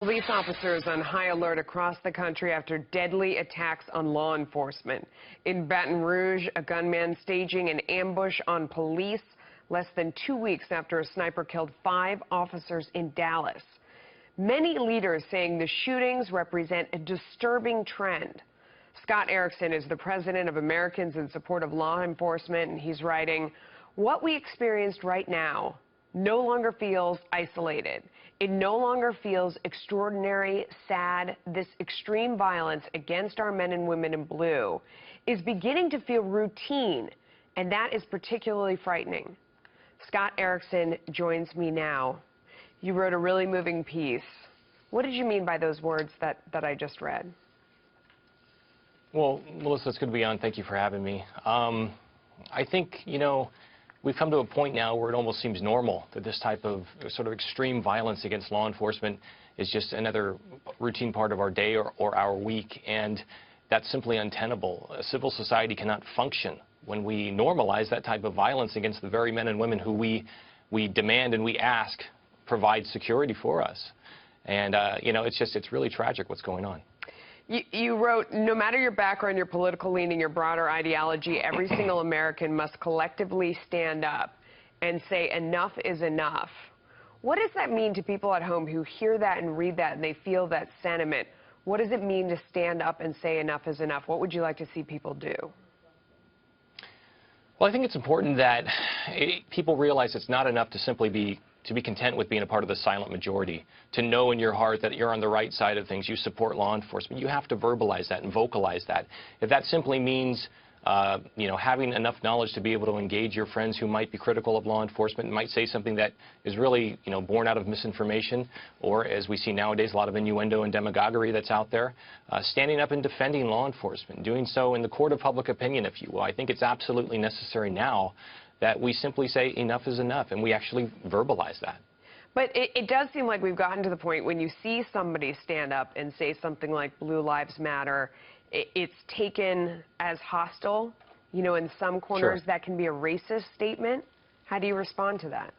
Police officers on high alert across the country after deadly attacks on law enforcement. In Baton Rouge, a gunman staging an ambush on police less than 2 weeks after a sniper killed 5 officers in Dallas. Many leaders saying the shootings represent a disturbing trend. Scott Erickson is the president of Americans in Support of Law Enforcement, and he's writing, "What we experienced right now no longer feels isolated. It no longer feels extraordinary, sad. This extreme violence against our men and women in blue is beginning to feel routine, and that is particularly frightening." Scott Erickson joins me now. You wrote a really moving piece. What did you mean by those words that I just read? Well, Melissa, it's good to be on. Thank you for having me. I think, we've come to a point now where it almost seems normal that this type of sort of extreme violence against law enforcement is just another routine part of our day or our week, and that's simply untenable. A civil society cannot function when we normalize that type of violence against the very men and women who we demand and we ask provide security for us. And, it's really tragic what's going on. You wrote, no matter your background, your political leaning, your broader ideology, every single American must collectively stand up and say enough is enough. What does that mean to people at home who hear that and read that and they feel that sentiment? What does it mean to stand up and say enough is enough? What would you like to see people do? Well, I think it's important that people realize it's not enough to simply be content with being a part of the silent majority, to know in your heart that you're on the right side of things, you support law enforcement. You have to verbalize that and vocalize that. If that simply means, having enough knowledge to be able to engage your friends who might be critical of law enforcement and might say something that is really, born out of misinformation, or as we see nowadays, a lot of innuendo and demagoguery that's out there, standing up and defending law enforcement, doing so in the court of public opinion, if you will. I think it's absolutely necessary now that we simply say enough is enough, and we actually verbalize that. But it does seem like we've gotten to the point when you see somebody stand up and say something like Blue Lives Matter, it's taken as hostile. In some corners, Sure. That can be a racist statement. How do you respond to that?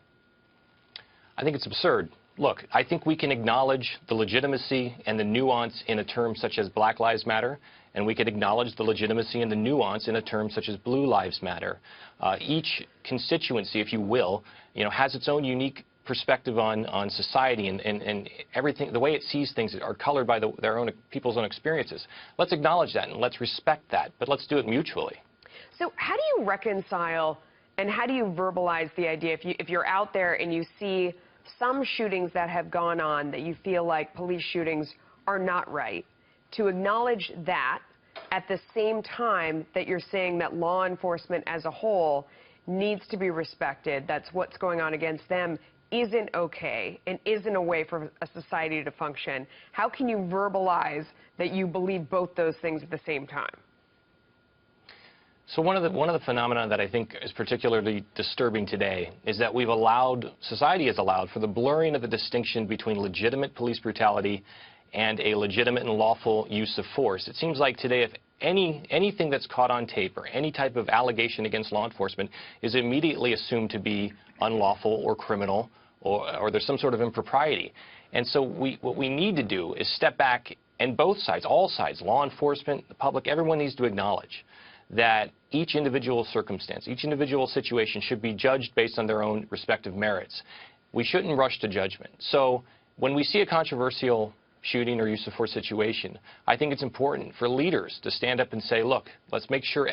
I think it's absurd. Look, I think we can acknowledge the legitimacy and the nuance in a term such as Black Lives Matter, and we can acknowledge the legitimacy and the nuance in a term such as Blue Lives Matter. Each constituency, if you will, has its own unique perspective on society and everything. The way it sees things are colored by their own people's own experiences. Let's acknowledge that and let's respect that, but let's do it mutually. So how do you reconcile and how do you verbalize the idea if you're out there and you see some shootings that have gone on that you feel like police shootings are not right, to acknowledge that at the same time that you're saying that law enforcement as a whole needs to be respected, that's what's going on against them isn't okay and isn't a way for a society to function? How can you verbalize that you believe both those things at the same time? So one of the phenomena that I think is particularly disturbing today is that society has allowed for the blurring of the distinction between legitimate police brutality and a legitimate and lawful use of force. It seems like today if anything that's caught on tape or any type of allegation against law enforcement is immediately assumed to be unlawful or criminal or there's some sort of impropriety. And so what we need to do is step back, and both sides, all sides, law enforcement, the public, everyone needs to acknowledge that each individual circumstance, each individual situation should be judged based on their own respective merits. We shouldn't rush to judgment. So when we see a controversial shooting or use of force situation, I think it's important for leaders to stand up and say, look, let's make sure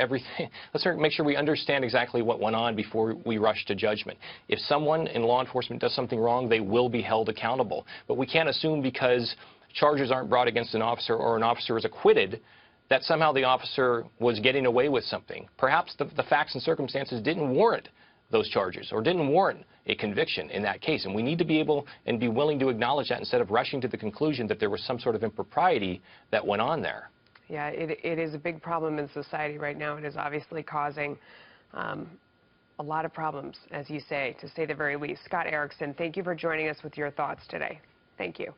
we understand exactly what went on before we rush to judgment. If someone in law enforcement does something wrong, they will be held accountable. But we can't assume because charges aren't brought against an officer or an officer is acquitted that somehow the officer was getting away with something. Perhaps the facts and circumstances didn't warrant those charges or didn't warrant a conviction in that case. And we need to be able and be willing to acknowledge that instead of rushing to the conclusion that there was some sort of impropriety that went on there. Yeah, it is a big problem in society right now. It is obviously causing a lot of problems, as you say, to say the very least. Scott Erickson, thank you for joining us with your thoughts today. Thank you.